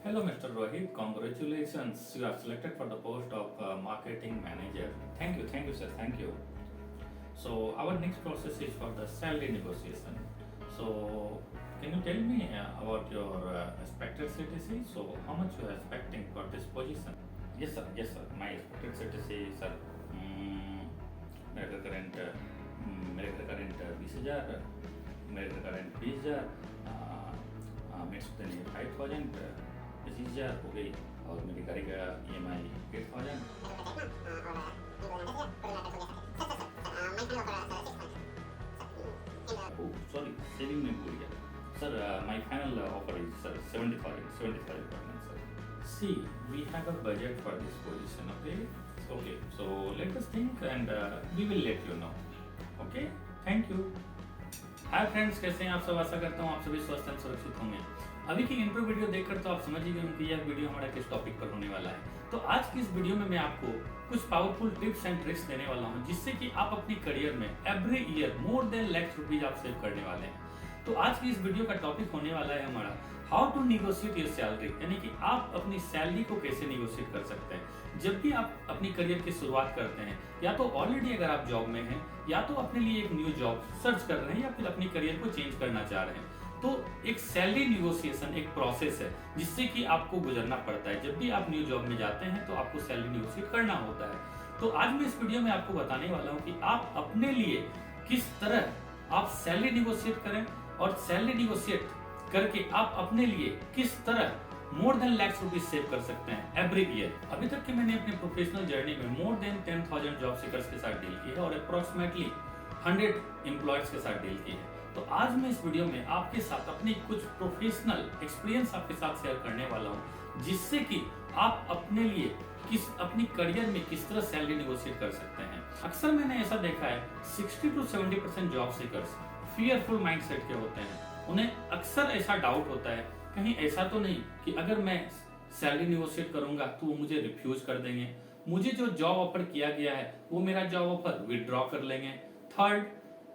Hello, Mr. Rohit. Congratulations. You are selected for the post of marketing manager. Thank you, sir. Thank you. So, our next process is for the salary negotiation. So, can you tell me about your expected CTC? So, how much you are expecting for this position? Yes, sir. Yes, sir. My expected CTC, sir. mm, मेरे का current मेरे का current 20,000, मेरे का current 20,000, mats देने 5,000, 25,000 हो गई और मेरी गाड़ी का EMI 8,000। सॉरी, सेविंग में भूल गया sir. My final offer is sir 75,000 sir. See, we have a budget for this position, okay? Okay, so let us think and we will let you know. Okay? Thank you. Hi friends, कैसे हैं आप सब? आशा करता हूँ आप सभी स्वस्थ and सुरक्षित होंगे। अभी की इंट्रो वीडियो देखकर तो आप समझ ही गए होंगे यह वीडियो हमारा किस टॉपिक पर होने वाला है। तो आज की इस वीडियो में मैं आपको कुछ पावरफुल टिप्स एंड ट्रिक्स देने वाला हूँ जिससे कि आप अपनी करियर में every year more than lakh rupees आप सेव करने वाले हैं। तो आज की इस वीडियो का टॉपिक होने वाला है हमारा how to negotiate your salary, यानी कि आप अपनी सैलरी को कैसे निगोशिएट कर सकते हैं। जब भी आप अपनी करियर की शुरुआत करते हैं, या तो ऑलरेडी अगर आप जॉब में हैं या तो अपने लिए एक न्यू जॉब सर्च कर रहे हैं या फिर अपनी करियर को चेंज करना चाह रहे हैं, तो एक सैलरी निगोशिएशन एक प्रोसेस है जिससे कि आपको गुजरना पड़ता है। जब भी आप न्यू जॉब में जाते हैं तो आपको सैलरी निगोशिएट करना होता है। तो आज मैं इस वीडियो में आपको बताने वाला हूँ कि आप अपने लिए किस तरह आप सैलरी निगोशिएट करें और सैलरी निगोशिएट करके आप अपने लिए किस तरह more than lakh rupees save कर सकते हैं एवरी ईयर। अभी तक के मैंने अपने प्रोफेशनल जर्नी में मोर देन 10,000 जॉब सीकर्स के साथ डील की है और अप्रोक्सीमेटली 100 एम्प्लॉयर्स के साथ डील की है। तो आज मैं इस वीडियो में आपके साथ अपनी कुछ प्रोफेशनल एक्सपीरियंस आपके साथ शेयर करने वाला हूँ जिससे कि आप अपने लिए अपनी करियर में किस तरह सैलरी निगोशिएट कर सकते हैं। अक्सर मैंने ऐसा देखा है 60 to 70% job seekers fearful mindset के होते हैं। उन्हें अक्सर ऐसा डाउट होता है कहीं ऐसा तो नहीं कि अगर मैं सैलरी निगोशिएट करूंगा तो वो मुझे रिफ्यूज कर देंगे, मुझे जो जॉब ऑफर किया गया है वो मेरा जॉब ऑफर विड्रॉ कर लेंगे। थर्ड,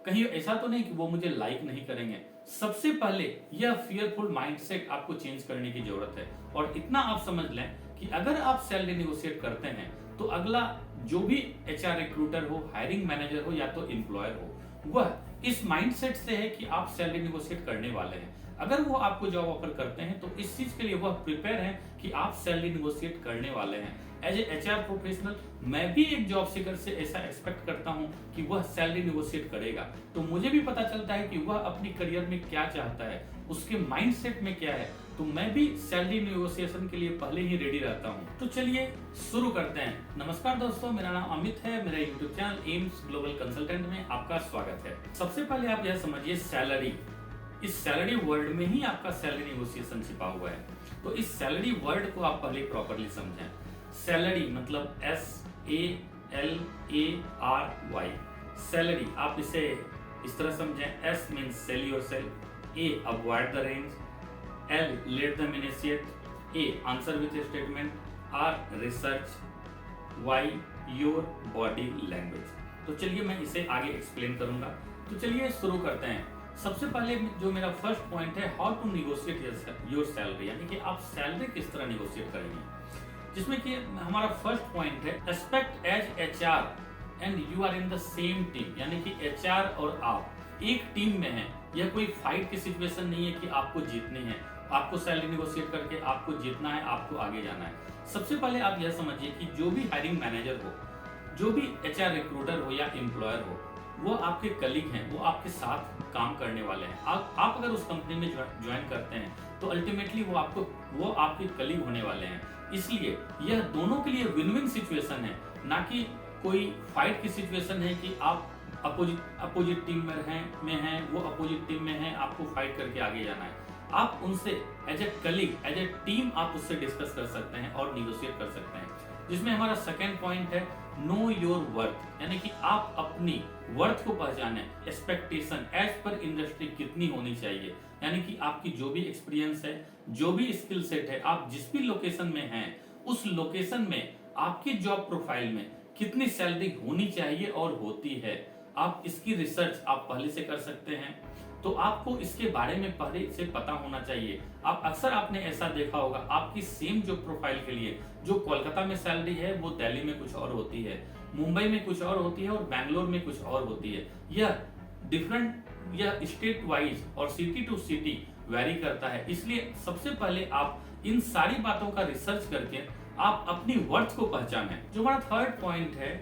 कहीं ऐसा तो नहीं कि वो मुझे लाइक नहीं करेंगे। सबसे पहले यह फियरफुल माइंडसेट आपको चेंज करने की जरूरत है और इतना आप समझ लें कि अगर आप सैलरी निगोशिएट करते हैं तो अगला जो भी HR रिक्रूटर हो, हायरिंग मैनेजर हो या तो एम्प्लॉयर हो, वह इस माइंडसेट से है कि आप सैलरी निगोशिएट करने वाले हैं। अगर वो आपको जॉब ऑफर करते हैं तो इस चीज के लिए वह प्रिपेयर है कि आप सैलरी निगोशिएट करने वाले हैं। एज ए HR प्रोफेशनल मैं भी एक जॉब सीकर से ऐसा एक्सपेक्ट करता हूं कि वह सैलरी निगोशिएट करेगा। तो मुझे भी पता चलता है कि वह अपनी करियर में क्या चाहता है, उसके माइंडसेट में क्या है। तो मैं भी सैलरी निगोशिएशन के लिए पहले ही रेडी रहता हूं। तो चलिए शुरू करते हैं। नमस्कार दोस्तों, मेरा नाम अमित है। मेरे YouTube channel AIIMS global consultant में आपका स्वागत है। सबसे पहले आप यह समझिए सैलरी, इस सैलरी वर्ड में ही आपका सैलरी निगोशिएशन छिपा हुआ है। तो इस सैलरी वर्ड को आप पहले प्रॉपरली समझें। सैलरी मतलब SALARY, सैलरी। आप इसे इस तरह समझें। S means cell yourself, A avoid the range, L let them initiate, A answer with statement, R research, Y your body language. तो चलिए मैं इसे आगे एक्सप्लेन करूंगा। तो चलिए शुरू करते हैं। सबसे पहले जो मेरा फर्स्ट पॉइंट है how to negotiate your salary, यानी कि आप सैलरी किस तरह निगोशिएट करेंगे, जिसमें कि हमारा फर्स्ट पॉइंट है aspect as HR and you are in the same team, यानी कि HR और आप एक टीम में हैं। यह कोई फाइट की सिचुएशन नहीं है कि आपको जीतनी है, आपको सैलरी निगोशिएट करके आपको जीतना है, आपको आगे जाना है। सबसे पहले आप यह समझिए कि जो भी हायरिंग मैनेजर हो, जो भी HR रिक्रूटर हो या एम्प्लॉयर हो, वो आपके कलीग हैं, वो आपके साथ काम करने वाले हैं। आप अगर उस कंपनी में ज्वाइन करते हैं तो अल्टीमेटली वो आपके कलीग होने वाले हैं। इसलिए यह दोनों के लिए विन विन सिचुएशन है, ना कि कोई फाइट की सिचुएशन है कि आप अपोजिट टीम में हैं, वो अपोजिट टीम में हैं, आपको फाइट करके आगे जाना है। आप उनसे as a colleague, as a team आप उससे डिस्कस कर सकते हैं और निगोशिएट कर सकते हैं। जिसमें हमारा सेकेंड पॉइंट है नो योर वर्थ, यानी कि आप अपनी वर्थ को पहचाने। एक्सपेक्टेशन एज पर इंडस्ट्री कितनी होनी चाहिए, यानी कि आपकी जो भी एक्सपीरियंस है, जो भी स्किल सेट है, आप जिस भी लोकेशन में हैं उस लोकेशन में आपकी जॉब प्रोफाइल में कितनी सैलरी होनी चाहिए और होती है। आप इसकी रिसर्च आप पहले से कर सकते हैं। तो आपको इसके बारे में पहले से पता होना चाहिए। आप अक्सर आपने ऐसा देखा होगा, आपकी सेम जो प्रोफाइल के लिए जो कोलकाता में सैलरी है वो दिल्ली में कुछ और होती है, मुंबई में कुछ और होती है और बैंगलोर में कुछ और होती है। यह डिफरेंट, यह स्टेट वाइज और सिटी टू सिटी वेरी करता है। इसलिए सबसे पहले आप इन सारी बातों का रिसर्च करके आप अपनी वर्थ को पहचानें। जो हमारा थर्ड पॉइंट है,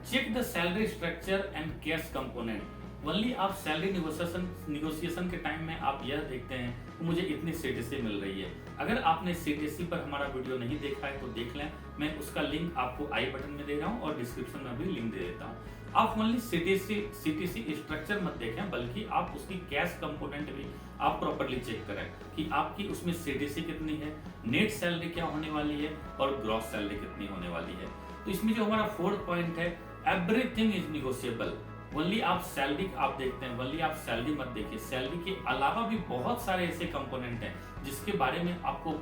check the salary structure and cash component. Only आप सैलरी निगोशिएशन के टाइम में आप यह देखते हैं कि मुझे इतनी सीटीसी मिल रही है। अगर आपने सीटीसी पर हमारा वीडियो नहीं देखा है तो देख लें, मैं उसका लिंक आपको आई बटन में दे रहा हूं और डिस्क्रिप्शन में भी लिंक दे देता हूं। आप ओनली सीटीसी स्ट्रक्चर मत देखें, बल्कि आप उसकी कैश कंपोनेंट भी आप प्रॉपर्ली चेक करें कि आपकी उसमें सीटीसी कितनी है, नेट सैलरी क्या होने वाली है और ग्रॉस सैलरी कितनी होने वाली है। तो इसमें जो हमारा फोर्थ पॉइंट है, एवरीथिंग इज निगोशिएबल। ओनली आप सैलरी आप देखते हैं, ओनली आप सैलरी मत देखिए, सैलरी के अलावा भी बहुत सारे ऐसे कंपोनेंट हैं जिसके बारे में आपको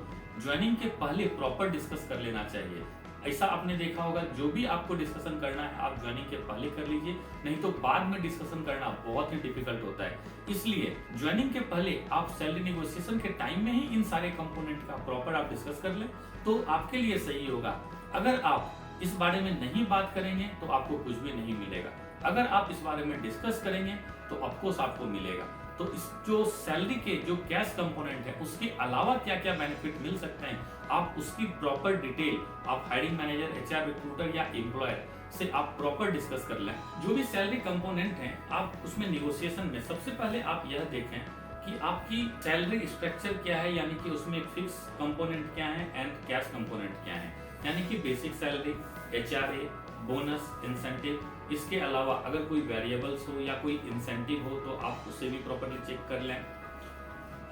ज्वाइनिंग के पहले प्रॉपर डिस्कस कर लेना चाहिए। ऐसा आपने देखा होगा, जो भी आपको डिस्कशन करना है आप ज्वाइनिंग के पहले कर लीजिए, नहीं तो बाद में डिस्कशन करना बहुत ही डिफिकल्ट होता है। इसलिए ज्वाइनिंग के पहले आप सैलरी नेगोशिएशन के टाइम में ही इन सारे कंपोनेंट का प्रॉपर आप डिस्कस कर लें तो आपके लिए सही होगा। अगर आप इस बारे में नहीं बात करेंगे तो आपको कुछ भी नहीं मिलेगा। अगर आप इस बारे में डिस्कस करेंगे तो ऑफकोर्स आपको मिलेगा। तो इस जो सैलरी के जो कैश कंपोनेंट है उसके अलावा क्या क्या बेनिफिट मिल सकते हैं, आप उसकी प्रॉपर डिटेल आप हायरिंग मैनेजर, एचआर रिक्रूटर या एम्प्लॉयर से आप प्रॉपर डिस्कस कर लें। जो भी सैलरी कंपोनेंट है आप उसमें निगोशिएशन में सबसे पहले आप यह देखें कि आपकी सैलरी स्ट्रक्चर क्या है, यानी कि उसमें फिक्स कंपोनेंट क्या है एंड कैश कंपोनेंट क्या है, यानी कि basic salary, HRA, bonus, incentive. इसके अलावा अगर कोई वेरिएबल्स हो या कोई इंसेंटिव हो तो आप उसे भी प्रॉपर्ली चेक कर लें।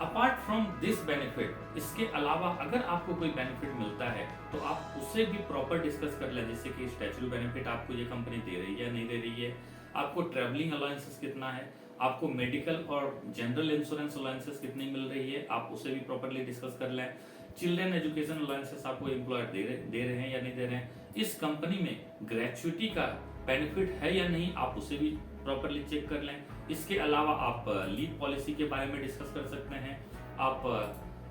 अपार्ट फ्रॉम दिस बेनिफिट, इसके अलावा अगर आपको कोई बेनिफिट मिलता है तो आप उसे भी प्रॉपर डिस्कस कर लें, जैसे कि स्टैच्यूटरी बेनिफिट आपको ये कंपनी दे रही है या नहीं दे रही है, आपको ट्रैवलिंग अलाउंसेस कितना है, आपको मेडिकल और जनरल इंश्योरेंस अलाउंसेस कितनी मिल रही है, आप उसे भी प्रॉपर्ली डिस्कस कर लें। चिल्ड्रन एजुकेशन अलाउंसेस आपको एम्प्लॉयर दे रहे हैं या नहीं दे रहे हैं, इस कंपनी में ग्रेचुइटी का बेनिफिट है या नहीं, आप उसे भी प्रॉपर्ली चेक कर लें। इसके अलावा आप लीव पॉलिसी के बारे में डिस्कस कर सकते हैं, आप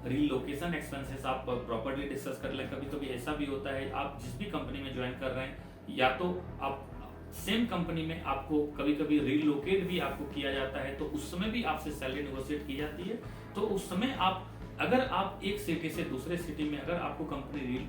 रीलोकेशन एक्सपेंसेस आप प्रॉपर्ली डिस्कस कर लें। कभी कभी ऐसा भी होता है आप जिस भी कंपनी में ज्वाइन कर रहे हैं या तो आप सेम कंपनी में आपको कभी कभी रीलोकेट भी आपको किया जाता है, तो उस समय भी आपसे सैलरी नेगोशिएट की जाती है। तो उस समय आप अगर आप एक सिटी से दूसरे सिटी में अगर आपको कंपनी रील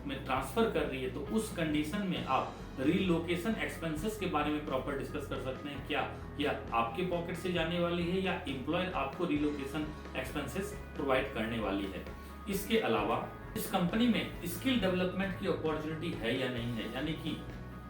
में ट्रांसफर कर रही है तो उस कंडीशन में आप रीलोकेशन एक्सपेंसेस के बारे में प्रॉपर डिस्कस कर सकते हैं, क्या यह आपके पॉकेट से जाने वाली है या एम्प्लॉयर आपको रीलोकेशन एक्सपेंसेस प्रोवाइड करने वाली है। इसके अलावा इस कंपनी में स्किल डेवलपमेंट की अपॉर्चुनिटी है या नहीं है, यानी कि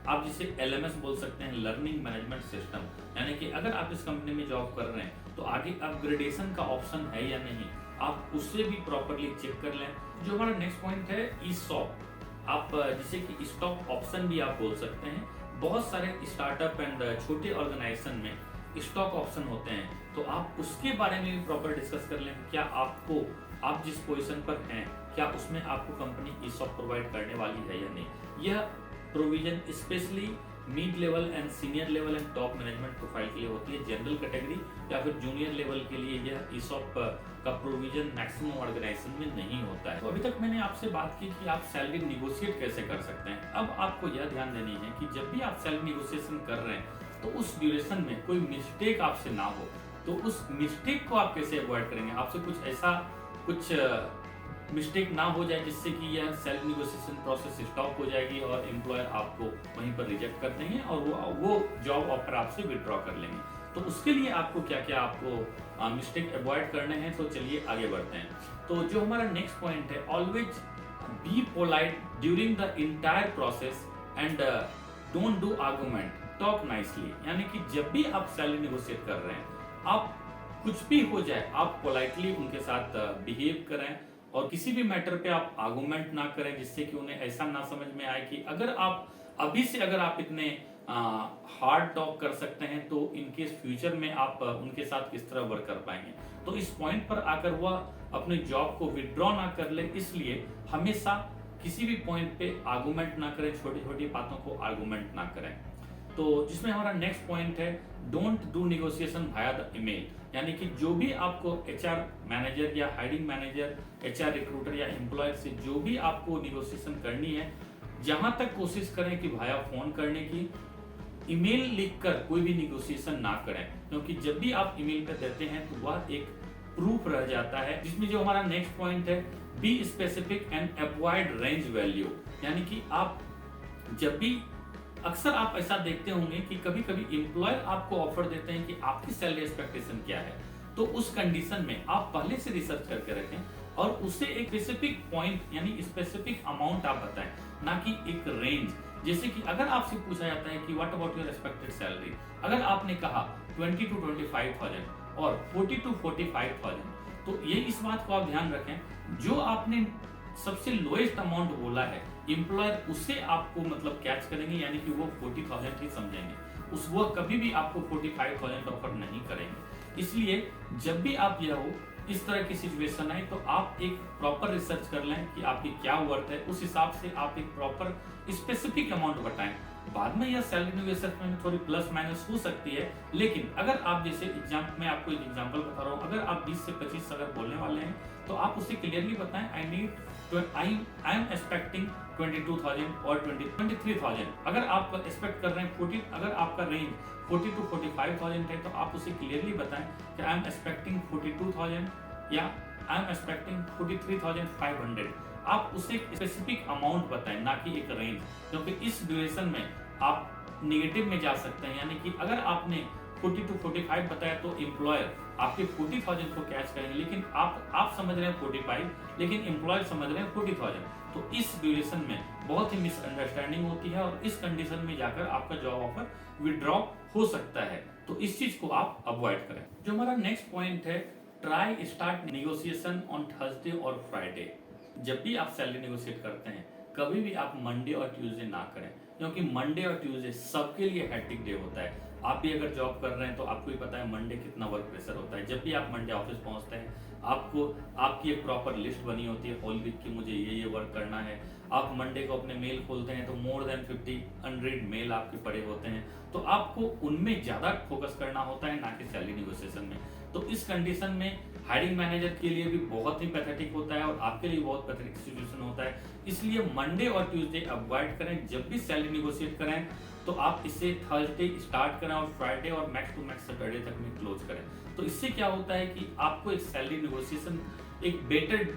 आप जिसे LMS बोल सकते हैं, लर्निंग मैनेजमेंट सिस्टम, यानी कि अगर आप इस कंपनी में जॉब कर रहे हैं तो आगे अपग्रेडेशन का ऑप्शन है या नहीं, आप उससे भी प्रॉपर्ली चेक कर लें। जो हमारा नेक्स्ट पॉइंट है ESOP, आप जिसे कि स्टॉक ऑप्शन भी आप बोल सकते हैं। बहुत सारे स्टार्टअप एंड छोटे ऑर्गेनाइजेशन में स्टॉक ऑप्शन होते हैं, तो आप उसके बारे में भी प्रॉपर डिस्कस कर लें। क्या आपको, आप जिस पोजीशन पर हैं, क्या उसमें आपको कंपनी ESOP प्रोवाइड करने वाली है या नहीं। यह provision specially mid level and senior level and top management profile के लिए होती है। जनरल कैटेगरी या फिर जूनियर लेवल के लिए यह ESOP का प्रोविजन मैक्सिमम ऑर्गेनाइजेशन में नहीं होता है। तो अभी तक मैंने आपसे बात की कि आप सैलरी निगोशिएट कैसे कर सकते हैं। अब आपको यह ध्यान देनी है कि जब भी आप सैलरी निगोशिएशन कर रहे हैं तो उस ड्यूरेशन में कोई मिस्टेक आपसे ना हो। तो उस मिस्टेक को आप कैसे अवॉइड करेंगे, आपसे कुछ ऐसा मिस्टेक ना हो जाए जिससे कि यह सेल्फ नेगोशिएशन प्रोसेस स्टॉप हो जाएगी और एम्प्लॉयर आपको वहीं पर रिजेक्ट कर देंगे और वो जॉब ऑफर आपसे विड्रॉ कर लेंगे। तो उसके लिए आपको क्या क्या आपको मिस्टेक अवॉइड करने हैं, तो चलिए आगे बढ़ते हैं। तो जो हमारा नेक्स्ट पॉइंट है, always be polite during the entire process and don't do argument, talk nicely. यानी कि जब भी आप सैलरी नेगोशिएट कर रहे हैं, आप कुछ भी हो जाए आप पोलाइटली उनके साथ बिहेव करें और किसी भी मैटर पे आप आर्गुमेंट ना करें जिससे कि उन्हें ऐसा ना समझ में आए कि अगर आप अभी से अगर आप इतने हार्ड टॉक कर सकते हैं तो इनके फ्यूचर में आप उनके साथ किस तरह वर्क कर पाएंगे। तो इस पॉइंट पर आकर वह अपने जॉब को विड्रॉ ना कर ले, इसलिए हमेशा किसी भी पॉइंट पे आर्गुमेंट ना करें, छोटी छोटी बातों को आर्गुमेंट ना करें। तो जिसमें हमारा नेक्स्ट पॉइंट है don't do negotiation via the email, यानी कि जो भी आपको एचआर मैनेजर या हायरिंग मैनेजर, एचआर रिक्रूटर या एम्प्लॉयर से जो भी आपको नेगोशिएशन करनी है, जहां तक कोशिश करें कि वाया फोन करने की, ईमेल लिखकर कोई भी नेगोशिएशन ना करें, क्योंकि जब भी आप ईमेल पे देते हैं तो वह एक प्रूफ रह जाता है। जिसमें जो हमारा नेक्स्ट पॉइंट है be specific and avoid range value, यानी कि आप जब भी, अक्सर आप ऐसा देखते होंगे कि कभी कभी एम्प्लॉयर आपको ऑफर देते हैं कि आपकी सैलरी एक्सपेक्टेशन क्या है, तो उस कंडीशन में आप पहले से रिसर्च करके रखें और उसे एक स्पेसिफिक पॉइंट यानी स्पेसिफिक अमाउंट आप बताएं, ना कि एक रेंज। जैसे कि अगर आपसे पूछा जाता है कि what about your expected salary, अगर आपने कहा 20 to 25,000 और 40 to 45,000, तो ये इस बात को आप ध्यान रखें, जो आपने सबसे लोएस्ट अमाउंट बोला है एम्प्लॉयर उसे आपको मतलब कैच करेंगे, यानी कि वो 40,000 ही समझेंगे, वो कभी भी आपको 45,000 ऑफर नहीं करेंगे। इसलिए जब भी आप यह हो इस तरह की सिचुएशन है तो आप एक प्रॉपर रिसर्च कर लें कि आपकी क्या वर्थ है, उस हिसाब से आप एक प्रॉपर स्पेसिफिक अमाउंट बताएं। बाद में यह सैलरी नेगोशिएशन में थोड़ी प्लस माइनस हो सकती है, लेकिन अगर आप जैसे मैं आपको एक एग्जांपल बता रहा हूँ, अगर आप 20 से 25 अगर बोलने वाले हैं तो आप उसे क्लियरली बताएं आई एम एक्सपेक्टिंग 22,000 और 23,000। अगर आप एक्सपेक्ट कर रहे हैं 40, अगर आपका रेंज 40 to 45,000 है तो आप उसे क्लियरली बताएं कि आई एम एक्सपेक्टिंग 42,000 या आई एम एक्सपेक्टिंग 43,500। आप उसे एक स्पेसिफिक अमाउंट बताएं, ना कि एक रेंज, क्योंकि इस ड्यूरेशन में आप नेगेटिव में जा सकते हैं। यानी कि अगर आपने 40 to 45 बताया तो एम्प्लॉयर आपके 40,000 को कैच करेंगे, लेकिन आप समझ रहे हैं 45, लेकिन एम्प्लॉयर समझ रहे हैं 40,000, तो इस ड्यूरेशन में बहुत ही मिसअंडरस्टैंडिंग होती है और इस कंडीशन में जाकर आपका जॉब ऑफर विड्रॉ हो सकता है। तो इस चीज को आप अवॉइड करें। जो हमारा नेक्स्ट पॉइंट है try start negotiation on Thursday और फ्राइडे। जब भी आप सैलरी नेगोशिएट करते हैं कभी भी आप मंडे और ट्यूसडे ना करें, क्योंकि मंडे और ट्यूसडे सबके लिए हैट्रिक डे होता है। आप भी अगर जॉब कर रहे हैं तो आपको ही पता है मंडे कितना वर्क प्रेशर होता है। जब भी आप मंडे ऑफिस पहुंचते हैं आपको आपकी एक प्रॉपर लिस्ट बनी होती है होल वीक की, मुझे ये वर्क करना है। आप मंडे को अपने मेल खोलते हैं तो मोर देन 50-100 मेल आपके पड़े होते हैं, तो आपको उनमें ज्यादा फोकस करना होता है, ना कि सैलरी नेगोशिएशन में। तो इस कंडीशन में हायरिंग मैनेजर के लिए भी बहुत ही पैथेटिक होता है और आपके लिए बहुत पैथेटिक सिचुएशन होता है। इसलिए मंडे और ट्यूसडे अवॉइड करें। जब भी सैलरी नेगोशिएट करें तो आप इसे थर्सडे स्टार्ट करें और फ्राइडे और मैक्स टू मैक्स सैटरडे तक में क्लोज करें। तो इससे क्या होता है कि आपको एक सैलरी नेगोशिएशन, एक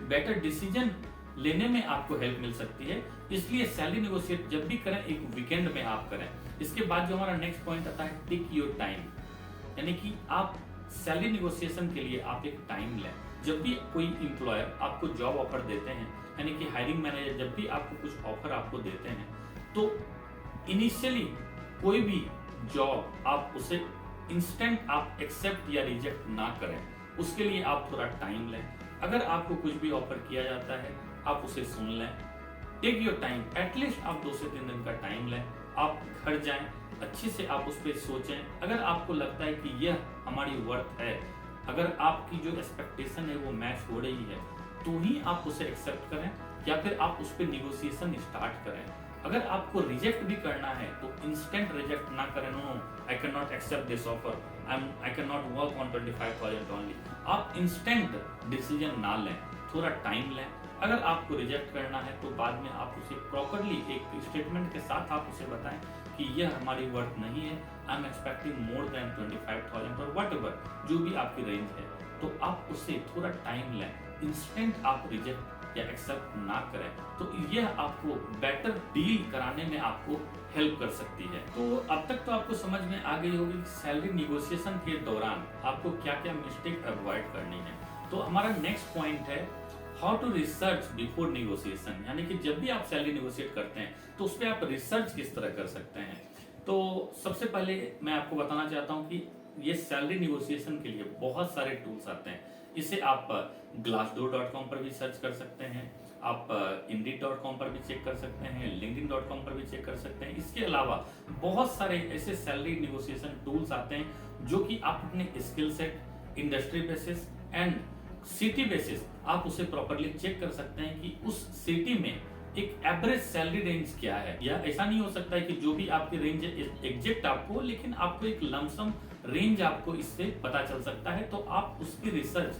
बेटर डिसीजन लेने में आपको हेल्प मिल सकती है। इसलिए सैलरी नेगोशिएट जब भी करें एक वीकेंड में आप करें। इसके बाद जो हमारा नेक्स्ट पॉइंट आता है टेक योर टाइम, यानी कि आप सैलरी नेगोशिएशन के लिए आप एक टाइम लें। जब भी कोई एम्प्लॉयर आपको जॉब ऑफर देते हैं, यानी कि हायरिंग मैनेजर जब भी आपको कुछ ऑफर आपको देते हैं, तो इनिशियली कोई भी जॉब आप उसे इंस्टेंट आप एक्सेप्ट या रिजेक्ट ना करें, उसके लिए आप थोड़ा टाइम लें। अगर आपको कुछ भी ऑफर किया जाता है आप उसे सुन लें, टेक योर टाइम, एटलीस्ट आप 2 से 3 दिन का टाइम लें। आप घर जाएं, अच्छे से आप उस पर सोचें। अगर आपको लगता है कि यह हमारी वर्थ है, अगर आपकी जो एक्सपेक्टेशन है वो मैच हो रही है, तो ही आप उसे एक्सेप्ट करें या फिर आप उस पर निगोशिएशन स्टार्ट करें। अगर आपको रिजेक्ट भी करना है तो इंस्टेंट रिजेक्ट ना करें, no I can not accept this offer, I can not work on 25,000 only. आप इंस्टेंट डिसीजन ना लें, थोड़ा टाइम लें। अगर आपको रिजेक्ट करना है तो बाद में आप उसे प्रॉपरली एक स्टेटमेंट के साथ आप उसे बताएं कि यह हमारी वर्थ नहीं है, I am expecting more than 25,000 और वट एवर जो भी आपकी रेंज है, तो आप उसे थोड़ा टाइम लें। इंस्टेंट आप रिजेक्ट या एक्सेप्ट ना करें, तो यह आपको बेटर डील कराने में आपको हेल्प कर सकती है। तो अब तक तो आपको समझ में आ गई होगी कि सैलरी निगोशिएशन के दौरान आपको क्या क्या मिस्टेक अवॉइड करनी है। तो हमारा नेक्स्ट पॉइंट है how to research before negotiation, यानी कि जब भी आप सैलरी नेगोशिएट करते हैं तो उस पर आप रिसर्च किस तरह कर सकते हैं। तो सबसे पहले मैं आपको बताना चाहता हूँ कि ये सैलरी नेगोशिएशन के लिए बहुत सारे टूल्स आते हैं। इसे आप glassdoor.com पर भी सर्च कर सकते हैं, आप indeed.com पर भी चेक कर सकते हैं, linkedin.com पर भी चेक कर सकते हैं। इसके अलावा बहुत सारे ऐसे सैलरी नेगोशिएशन टूल्स आते हैं जो कि आप अपने skill set, industry basis and city basis आप उसे प्रॉपरली चेक कर सकते हैं कि उस सिटी में एक एवरेज सैलरी रेंज क्या है, या ऐसा नहीं हो सकता है कि जो भी आपकी रेंज है एग्जैक्ट आपको, लेकिन आपको एक लमसम रेंज आपको इससे पता चल सकता है, तो आप उसकी रिसर्च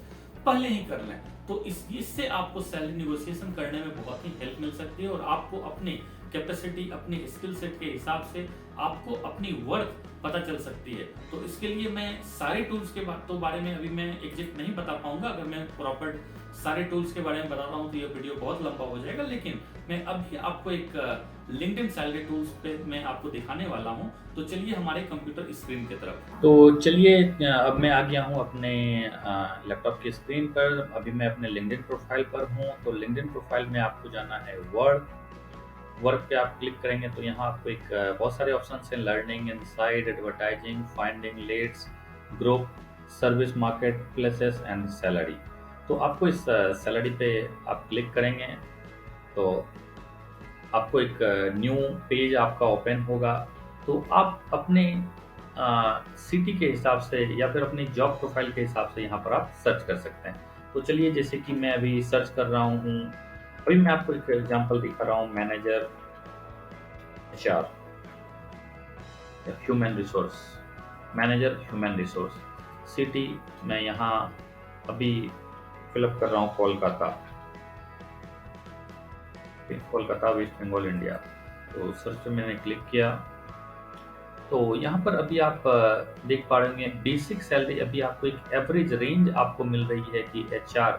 पहले ही कर लें। तो इससे आपको सैलरी निगोशिएशन करने में बहुत ही हेल्प मिल सकती है, और आपको अपनी कैपेसिटी, अपने स्किल सेट के हिसाब से आपको अपनी वर्थ पता चल सकती है। तो इसके लिए मैं सारे टूल्स के बारे में अभी मैं एग्जैक्ट नहीं बता पाऊंगा। अगर मैं प्रॉपर सारे टूल्स के बारे में बता रहा हूँ तो ये वीडियो बहुत लंबा हो जाएगा, लेकिन मैं अभी आपको एक लिंक्डइन सैलरी टूल्स पे मैं आपको दिखाने वाला हूँ। तो चलिए हमारे कंप्यूटर स्क्रीन की तरफ। तो चलिए अब मैं आ गया हूँ अपने लैपटॉप की स्क्रीन पर। अभी मैं अपने लिंक्डइन प्रोफाइल पर हूँ। तो लिंक्डइन प्रोफाइल में आपको जाना है वर्क पे आप क्लिक करेंगे तो यहाँ आपको एक बहुत सारे ऑप्शन हैं, learning, inside, advertising, finding leads, group, service, market places and salary. तो आपको इस सैलरी पे आप क्लिक करेंगे तो आपको एक न्यू पेज आपका ओपन होगा। तो आप अपने सिटी के हिसाब से या फिर अपनी जॉब प्रोफाइल के हिसाब से यहाँ पर आप सर्च कर सकते हैं। तो चलिए, जैसे कि मैं अभी सर्च कर रहा हूँ, अभी मैं आपको एक एग्जांपल दिखा रहा हूँ, manager HR human resource, manager human resource, city मैं यहाँ अभी फिलअप कर रहा हूँ कोलकाता वेस्ट बंगाल इंडिया। तो सर्च पे मैंने क्लिक किया तो यहाँ पर अभी आप देख पा रहे हैं बेसिक सैलरी अभी आपको एक एवरेज रेंज आपको मिल रही है कि HR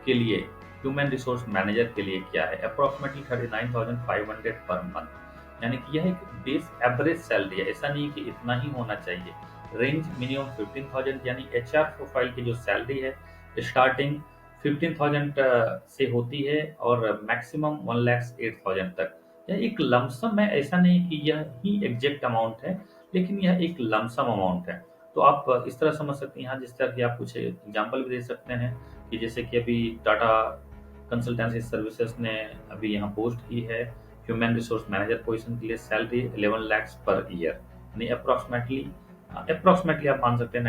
के लिए, ह्यूमन रिसोर्स मैनेजर के लिए क्या है, अप्रोक्सीमेटली 39,500 पर मंथ। यानी कि यह एक बेस एवरेज सैलरी है, ऐसा नहीं कि इतना ही होना चाहिए। रेंज मिनिमम 15,000, यानी HR प्रोफाइल की जो सैलरी है स्टार्टिंग 15,000 से होती है और मैक्सिमम 1,08,000 तक। यह एक लमसम है, ऐसा नहीं कि यह ही एग्जैक्ट अमाउंट है, लेकिन यह एक लमसम अमाउंट है। तो आप इस तरह समझ सकते हैं। यहाँ जिस तरह की आप कुछ एग्जांपल भी दे सकते हैं कि जैसे कि अभी टाटा कंसल्टेंसी सर्विसेज ने अभी यहाँ पोस्ट की है ह्यूमन रिसोर्स मैनेजर पोजीशन के लिए सैलरी 11 लाख पर ईयर, यानी अप्रोक्सीमेटली आप मान सकते हैं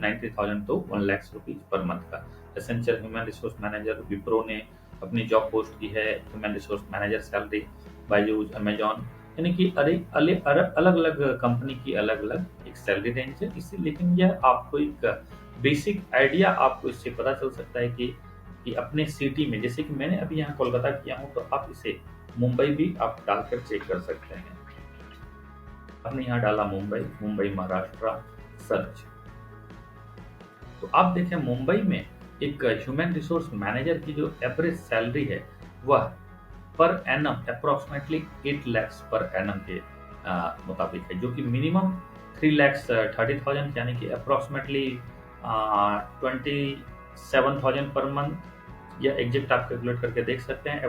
90,000 तो 1 लाख रुपीज पर मंथ का। Essential human resource manager, Wipro ने अपनी जॉब पोस्ट की है human resource manager salary, Byju's, Amazon, यानी कि अलग अलग कंपनी की अलग अलग एक सैलरी रेंज है इसी। लेकिन यह आपको एक बेसिक आइडिया आपको इससे पता चल सकता है कि अपने सिटी में, जैसे कि मैंने अभी यहाँ कोलकाता किया हूँ, तो आप इसे मुंबई भी आप डालकर चेक कर सकते हैं। आपने यहाँ डाला मुंबई महाराष्ट्र सर्च, तो आप देखें मुंबई में एक ह्यूमन रिसोर्स मैनेजर की जो एवरेज सैलरी है वह per annum approximately 8 lakh per annum के मुताबिक है, जो कि मिनिमम 3,30,000 यानी कि अप्रोक्सीमेटली 27,000 पर मंथ, या एग्जैक्ट आप कैलकुलेट करके देख सकते हैं।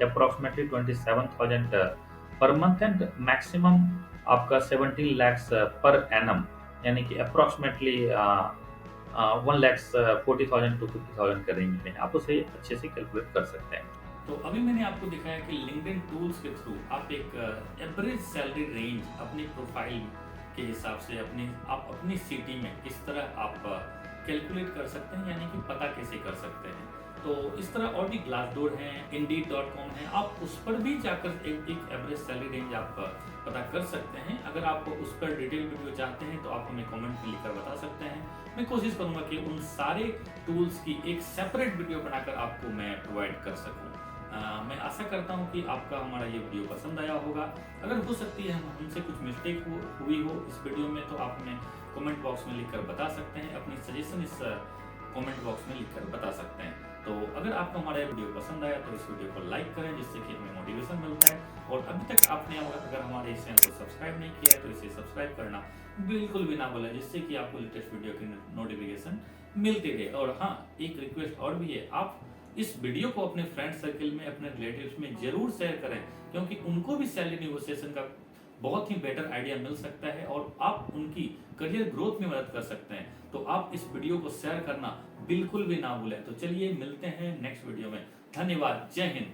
Approximately 27,000 per month and maximum आपका 17 लाख पर एनम, यानी कि अप्रोक्सीमेटली 1,40,000 to 50,000 के रेंज में आप उसे अच्छे से कैलकुलेट कर सकते हैं। तो अभी मैंने आपको दिखाया कि लिंक्डइन टूल्स के थ्रू आप एक एवरेज सैलरी रेंज अपनी प्रोफाइल के हिसाब से आप अपनी सिटी में किस तरह आप कैलकुलेट कर सकते हैं, यानी कि पता कैसे कर सकते हैं। तो इस तरह और भी ग्लासडोर है, Indeed.com है, आप उस पर भी जाकर एक एवरेज सैलरी रेंज आप पता कर सकते हैं। अगर आप उस पर डिटेल वीडियो चाहते हैं तो आप हमें कमेंट में लिखकर बता सकते हैं। मैं कोशिश करूंगा कि उन सारे टूल्स की एक सेपरेट वीडियो बनाकर आपको मैं प्रोवाइड कर सकूं। मैं आशा करता हूं कि आपका हमारा ये वीडियो पसंद आया होगा। अगर हो सकती है हमसे कुछ मिस्टेक हुई हो इस वीडियो में, तो आप हमें कमेंट बॉक्स में लिखकर बता सकते हैं। अपनी सजेशन इस कमेंट बॉक्स में लिखकर बता सकते हैं। तो अगर आपको हमारा ये वीडियो पसंद आया तो इस वीडियो को लाइक करें, जिससे कि हमें मोटिवेशन मिलता है। और अभी तक आपने अगर हमारे इस चैनल को सब्सक्राइब नहीं किया है तो इसे सब्सक्राइब करना बिल्कुल भी ना भूलें, जिससे कि आपको लेटेस्ट वीडियो की नोटिफिकेशन मिलती रहे। और हाँ, एक रिक्वेस्ट और भी है, आप इस वीडियो को अपने फ्रेंड सर्कल में, अपने रिलेटिव्स में जरूर शेयर करें, क्योंकि उनको भी सैलरी नेगोशिएशन का बहुत ही बेटर आइडिया मिल सकता है और आप उनकी करियर ग्रोथ में मदद कर सकते हैं। तो आप इस वीडियो को शेयर करना बिल्कुल भी ना भूलें। तो चलिए मिलते हैं नेक्स्ट वीडियो में। धन्यवाद। जय हिंद।